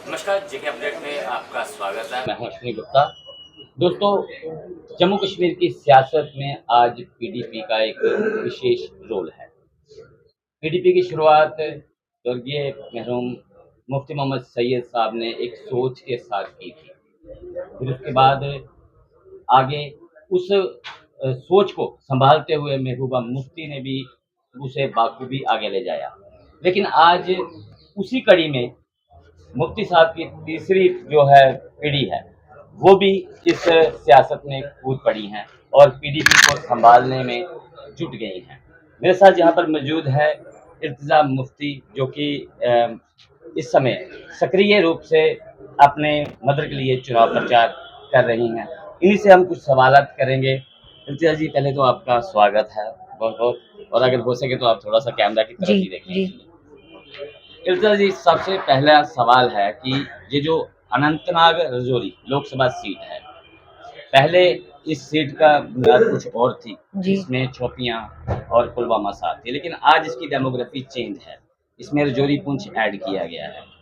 नमस्कार, जेके अपडेट में आपका स्वागत है। मैं हूं अश्विनी गुप्ता। दोस्तों, जम्मू कश्मीर की सियासत में आज पीडीपी का एक विशेष रोल है। पीडीपी की शुरुआत स्वर्गीय मरहूम मुफ्ती मोहम्मद सैयद साहब ने एक सोच के साथ की थी। फिर उसके बाद आगे उस सोच को संभालते हुए महबूबा मुफ्ती ने भी उसे बाखूबी आगे ले जाया। लेकिन आज उसी कड़ी में मुफ्ती साहब की तीसरी जो है पीढ़ी है, वो भी इस सियासत में कूद पड़ी हैं और पीडीपी को संभालने में जुट गई हैं। मेरे साथ यहाँ पर मौजूद है इर्तिजा मुफ्ती, जो कि इस समय सक्रिय रूप से अपने मदर के लिए चुनाव प्रचार कर रही हैं। इन्हीं से हम कुछ सवालात करेंगे। इर्तिजा जी, पहले तो आपका स्वागत है बहुत बहुत, और अगर हो सके तो आप थोड़ा सा कैमरा की तरफ ही देखें। इर्तिजा जी, सबसे पहला सवाल है कि ये जो अनंतनाग रजौरी लोकसभा सीट है, पहले इस सीट का बुनियाद कुछ और थी, जिसमें शोपियां और पुलवामा साथ थे, लेकिन आज इसकी डेमोग्राफी चेंज है, इसमें रजौरी पुंछ ऐड किया गया है।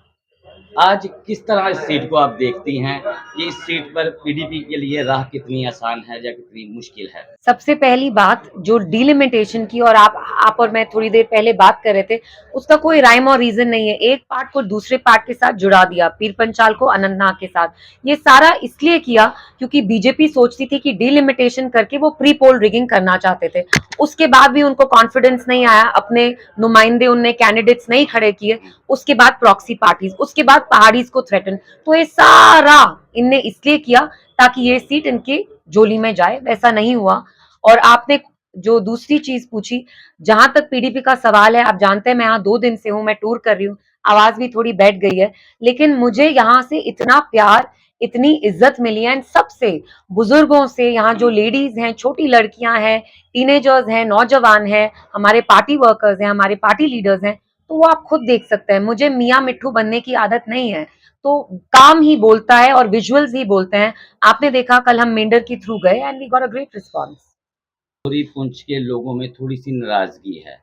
आज किस तरह इस सीट को आप देखती हैं कि इस सीट पर पीडीपी के लिए राह कितनी आसान है या कितनी मुश्किल है? सबसे पहली बात जो डिलिमिटेशन की, और आप और मैं थोड़ी देर पहले बात कर रहे थे, उसका कोई राइम और रीजन नहीं है। एक पार्ट को दूसरे पार्ट के साथ जुड़ा दिया, पीर पंचाल को अनंतनाग के साथ। ये सारा इसलिए किया क्योंकि बीजेपी सोचती थी कि डिलिमिटेशन करके वो प्री पोल रिगिंग करना चाहते थे। उसके बाद भी उनको कॉन्फिडेंस नहीं आया, अपने नुमाइंदे उनने कैंडिडेट्स नहीं खड़े किए। उसके बाद प्रॉक्सी पार्टीज, उसके बाद पहाड़ीज को थ्रेटन। तो ये सारा इनने इसलिए किया ताकि ये सीट इनके झोली में जाए। वैसा नहीं हुआ। और आपने जो दूसरी चीज पूछी, जहां तक पीडीपी का सवाल है, आप जानते हैं मैं यहाँ 2 दिन से हूँ, मैं टूर कर रही हूँ, आवाज भी थोड़ी बैठ गई है, लेकिन मुझे यहाँ से इतना प्यार, इतनी इज्जत मिली है। सबसे बुजुर्गों से, यहाँ जो लेडीज हैं, छोटी लड़कियां हैं, टीनेजर्स हैं, नौजवान हैं, हमारे पार्टी वर्कर्स हैं, हमारे पार्टी लीडर्स हैं, तो वो आप खुद देख सकते हैं। मुझे मियाँ मिट्ठू बनने की आदत नहीं है, तो काम ही बोलता है और विजुअल्स ही बोलते हैं। आपने देखा कल हम मेंढर के थ्रू गए and we got a great response. Rajouri Poonch के लोगों में थोड़ी सी नाराजगी है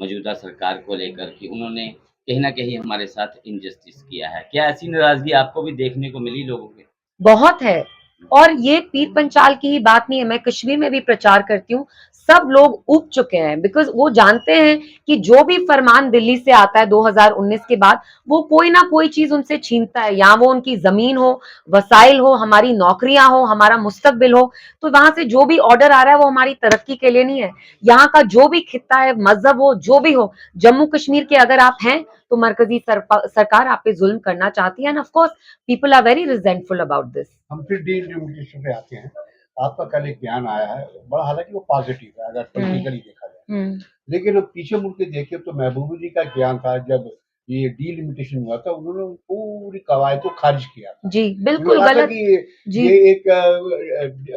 मौजूदा सरकार को लेकर कि उन्होंने कहीं ना कहीं हमारे साथ इनजस्टिस किया है। क्या ऐसी नाराजगी आपको भी देखने को मिली लोगों के? बहुत है। और ये पीर पंचाल की ही बात नहीं है, मैं कश्मीर में भी प्रचार करती हूँ। सब लोग उब चुके हैं, बिकॉज वो जानते हैं कि जो भी फरमान दिल्ली से आता है 2019 के बाद, वो कोई ना कोई चीज उनसे छीनता है। या वो उनकी जमीन हो, वसाइल हो, हमारी नौकरियां हो, हमारा मुस्तकबिल हो। तो वहां से जो भी ऑर्डर आ रहा है वो हमारी तरक्की के लिए नहीं है। यहाँ का जो भी खिता है, मजहब हो, जो भी हो, जम्मू कश्मीर के अगर आप हैं तो मरकजी सरकार आप पे जुल्म करना चाहती है। And of course people are very resentful about this. हम फिर डिलिमिटेशन पे आते हैं। आपका कल एक बयान आया है, बड़ा हालांकि वो पॉजिटिव है अगर पॉलिटिकली देखा जाए, लेकिन अब पीछे मुड़ के देखे तो महबूबा जी का बयान था, जब ये डिलिमिटेशन हुआ था उन्होंने पूरी कवायद को खारिज किया था। जी बिल्कुल गलत। कि ये एक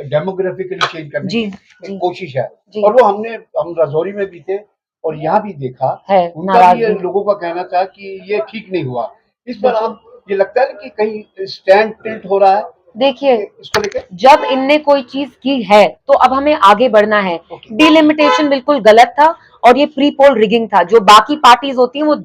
डेमोग्राफिकली चेंज करने की कोशिश है, और वो हम रजौरी में भी थे और यहाँ भी देखा है। उनका भी लोगों का कहना था कि ये ठीक नहीं हुआ। इस पर आप ये लगता है कि कहीं स्टैंड टिल्ट हो रहा है? देखिए, जब इनने कोई चीज की है तो अब हमें आगे बढ़ना है। डिलिमिटेशन बिल्कुल गलत था और ये प्री पोल रिगिंग था। जो बाकी पार्टीज होती हैं वो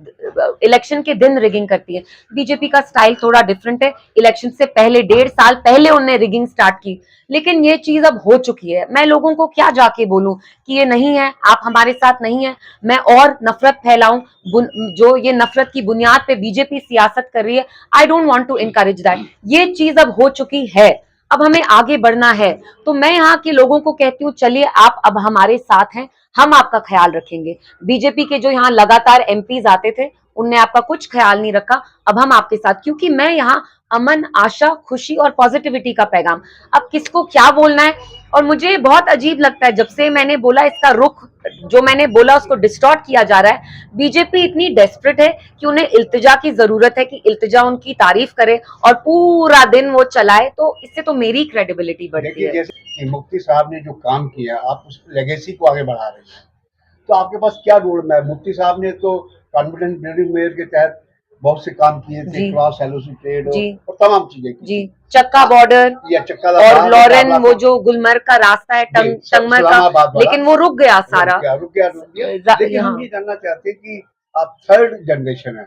इलेक्शन के दिन रिगिंग करती है। बीजेपी का स्टाइल थोड़ा डिफरेंट है। इलेक्शन से पहले 1.5 साल पहले उन्होंने रिगिंग स्टार्ट की, लेकिन ये चीज अब हो चुकी है। मैं लोगों को क्या जाके बोलूं कि ये नहीं है, आप हमारे साथ नहीं है। मैं और नफरत फैलाऊं? जो ये नफरत की बुनियाद पे बीजेपी सियासत कर रही है, I don't want to encourage that. ये चीज अब हो चुकी है, अब हमें आगे बढ़ना है। तो मैं यहाँ के लोगों को कहती हूँ, चलिए आप अब हमारे साथ हैं, हम आपका ख्याल रखेंगे। बीजेपी के जो यहाँ लगातार एमपीज आते थे, उनने आपका कुछ ख्याल नहीं रखा। अब हम आपके साथ, क्योंकि मैं यहाँ अमन, आशा, खुशी और पॉजिटिविटी का पैगाम, अब किसको क्या बोलना है। और मुझे बहुत अजीब लगता है, जब से मैंने बोला इसका रुख, जो मैंने बोला उसको डिस्टॉर्ट किया जा रहा है। बीजेपी इतनी डेस्परेट है कि उन्हें इल्तिजा की जरूरत है कि इल्तिजा उनकी तारीफ करे और पूरा दिन वो चलाए, तो इससे तो मेरी क्रेडिबिलिटी बढ़ती है। जैसे कि मुफ्ती साहब ने जो काम किया, आप उस लेगेसी को आगे बढ़ा रहे हैं, तो आपके पास क्या रोड मैप? मुफ्ती साहब ने तो कॉन्फिडेंस बिल्डिंग मेयर के तहत बहुत से काम किए थे, क्रॉस एलओसी ट्रेड और तमाम चीजें की जी। चक्का बॉर्डर या चक्का और लॉरेन, वो जो गुलमर्ग का रास्ता है टंगमर का, लेकिन वो रुक गया सारा। रुक गया। लेकिन हम ये जानना चाहते हैं कि आप थर्ड जनरेशन है,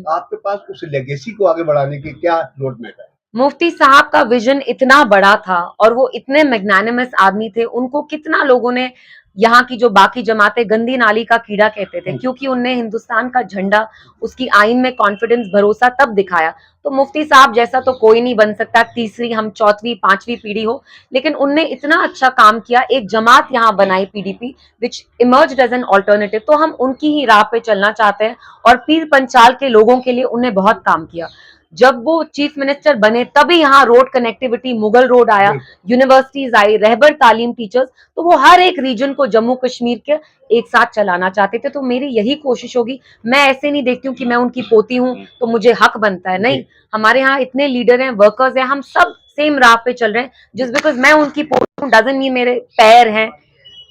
आपके पास उस लेगेसी को आगे बढ़ाने की क्या रोड मैप है? मुफ्ती साहब का विजन इतना बड़ा था और वो इतने मैग्नानिमस आदमी थे, उनको कितना लोगों ने यहाँ की जो बाकी जमातें गंदी नाली का कीड़ा कहते थे, क्योंकि उनने हिंदुस्तान का झंडा, उसकी आइन में कॉन्फिडेंस, भरोसा तब दिखाया। तो मुफ्ती साहब जैसा तो कोई नहीं बन सकता, तीसरी हम चौथी पांचवी पीढ़ी हो, लेकिन उनने इतना अच्छा काम किया, एक जमात यहाँ बनाई PDP which emerged as an alternative. तो हम उनकी ही राह पे चलना चाहते हैं और पीर पंचाल के लोगों के लिए उन्हें बहुत काम किया। जब वो चीफ मिनिस्टर बने तभी यहाँ रोड कनेक्टिविटी, मुगल रोड आया, यूनिवर्सिटीज आई, रहबर तालीम टीचर्स, तो वो हर एक रीजन को जम्मू कश्मीर के एक साथ चलाना चाहते थे। तो मेरी यही कोशिश होगी, मैं ऐसे नहीं देखती हूँ कि मैं उनकी पोती हूँ तो मुझे हक बनता है, नहीं, हमारे यहाँ इतने लीडर हैं, वर्कर्स हैं, हम सब सेम राह पे चल रहे हैं। जस्ट बिकॉज मैं उनकी पोती हूँ डजंट मीन मेरे पैर हैं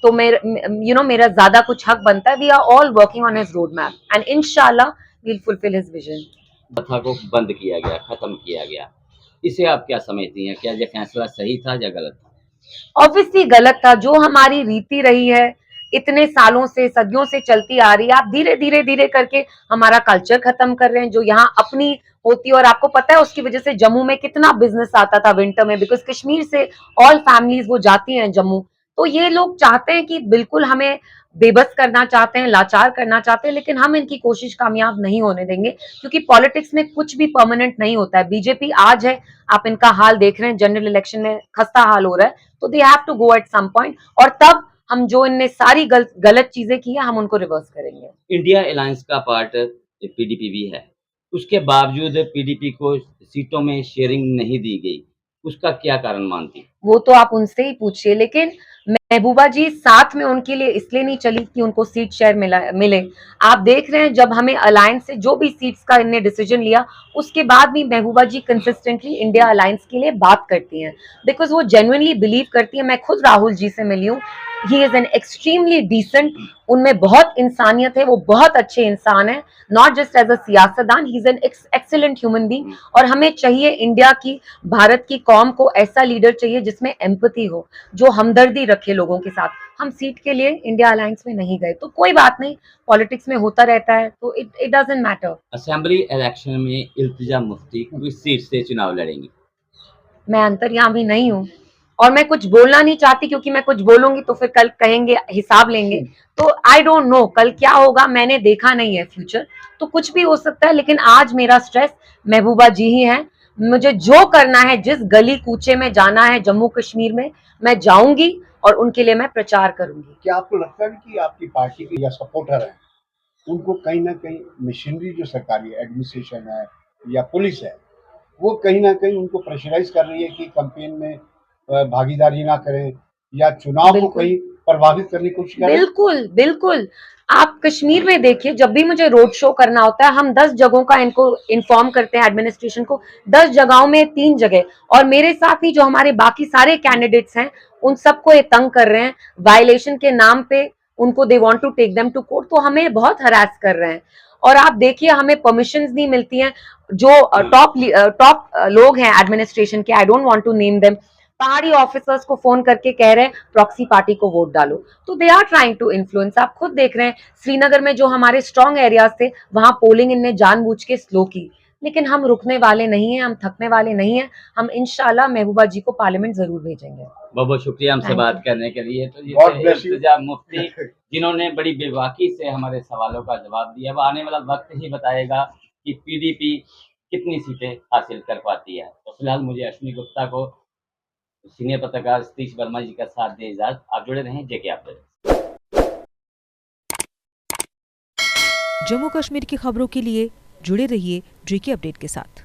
तो मेरा ज्यादा कुछ हक बनता है। We are all working on his road map and इंशाल्लाह we will fulfil his vision. प्रथा को बंद किया गया, खत्म किया गया, इसे आप क्या समझती हैं? क्या यह फैसला सही था या गलत था? ऑब्वियसली गलत था। जो हमारी रीति रही है, इतने सालों से, सदियों से चलती आ रही है, आप धीरे धीरे धीरे करके हमारा कल्चर खत्म कर रहे हैं जो यहाँ अपनी होती है। और आपको पता है उसकी वजह से जम्मू में कितना बिजनेस आता था विंटर में, बिकॉज कश्मीर से ऑल फैमिलीज वो जाती हैं जम्मू। तो ये लोग चाहते हैं कि बिल्कुल हमें बेबस करना चाहते हैं, लाचार करना चाहते हैं, लेकिन हम इनकी कोशिश कामयाब नहीं होने देंगे, क्योंकि पॉलिटिक्स में कुछ भी परमानेंट नहीं होता है। बीजेपी आज है, आप इनका हाल देख रहे हैं, जनरल इलेक्शन में खस्ता हाल हो रहा है, तो they have to go at some point, और तब हम जो इनने सारी गलत चीजें की है हम उनको रिवर्स करेंगे। इंडिया अलायंस का पार्ट पीडीपी भी है, उसके बावजूद पीडीपी को सीटों में शेयरिंग नहीं दी गई, उसका क्या कारण मानती? वो तो आप उनसे ही पूछिए, लेकिन महबूबा जी साथ में उनके लिए इसलिए नहीं चली कि उनको सीट शेयर मिले। आप देख रहे हैं जब हमें अलायंस से जो भी सीट्स का इनने डिसीजन लिया, उसके बाद भी महबूबा जी कंसिस्टेंटली इंडिया अलायंस के लिए बात करती हैं, बिकॉज वो जेन्युइनली बिलीव करती है। मैं खुद राहुल जी से मिली हूँ, he is an extremely decent, उनमें बहुत इंसानियत है, वो बहुत अच्छे इंसान है, नॉट जस्ट एज अ सियासतदान, ही is an excellent human being. और हमें चाहिए इंडिया की, भारत की कौम को ऐसा लीडर चाहिए जिसमें एम्पैथी हो, जो हमदर्दी रखे लोगों के साथ। हम सीट के लिए इंडिया अलायंस में नहीं गए, तो कोई बात नहीं, पॉलिटिक्स में होता रहता है, तो it doesn't matter. Assembly election में इल्तिजा मुफ्ती किस सीट से चुनाव लड़ेंगी? मैं अंतर्यामी नहीं हूँ और मैं कुछ बोलना नहीं चाहती, क्योंकि मैं कुछ बोलूंगी तो फिर कल कहेंगे हिसाब लेंगे, तो आई डोंट नो कल क्या होगा, मैंने देखा नहीं है फ्यूचर, तो कुछ भी हो सकता है। लेकिन आज मेरा स्ट्रेस महबूबा जी ही है, मुझे जो करना है, जिस गली कूचे में जाना है जम्मू कश्मीर में, मैं जाऊंगी और उनके लिए मैं प्रचार करूंगी। क्या आपको लगता है कि आपकी पार्टी के या सपोर्टर हैं, उनको कहीं ना कहीं मशीनरी जो सरकारी एडमिनिस्ट्रेशन है या पुलिस है, वो कहीं ना कहीं उनको प्रेशराइज कर रही है कि कैंपेन में भागीदारी ना करें या चुनाव को कहीं प्रभावित करने की कोशिश करें? बिल्कुल बिल्कुल। आप कश्मीर में देखिए, जब भी मुझे रोड शो करना होता है, हम 10 जगहों का इनको इन्फॉर्म करते हैं एडमिनिस्ट्रेशन को, 10 जगहों में 3 जगह, और मेरे साथ ही जो हमारे बाकी सारे कैंडिडेट्स हैं उन सबको ये तंग कर रहे हैं वायलेशन के नाम पे, उनको they want to take them to court, तो हमें बहुत हरास कर रहे हैं। और आप देखिए हमें परमिशंस नहीं मिलती हैं, जो टॉप लोग हैं एडमिनिस्ट्रेशन के, I don't want to name them, Pahari officers को फोन करके कह रहे हैं प्रॉक्सी पार्टी को वोट डालो, तो they are trying to influence. आप खुद देख रहे हैं श्रीनगर में जो हमारे स्ट्रॉन्ग एरियाज थे, वहां पोलिंग इनने जानबूझ के स्लो की, लेकिन हम रुकने वाले नहीं हैं, हम थकने वाले नहीं हैं, हम इंशाल्लाह महबूबा जी को पार्लियामेंट जरूर भेजेंगे। बहुत बहुत शुक्रिया हमसे बात करने के लिए। तो ये इल्तिजा मुफ्ती जिन्होंने बड़ी बेबाकी से हमारे सवालों का जवाब दिया, वो आने वाला वक्त ही बताएगा कि पीडीपी कितनी सीटें हासिल कर पाती है। तो फिलहाल मुझे अश्विनी गुप्ता को, सीनियर पत्रकार सतीश वर्मा जी का साथ दे इजाजत। आप जुड़े रहें जेके अपडेट। जम्मू कश्मीर की खबरों के लिए जुड़े रहिए जेके अपडेट के साथ।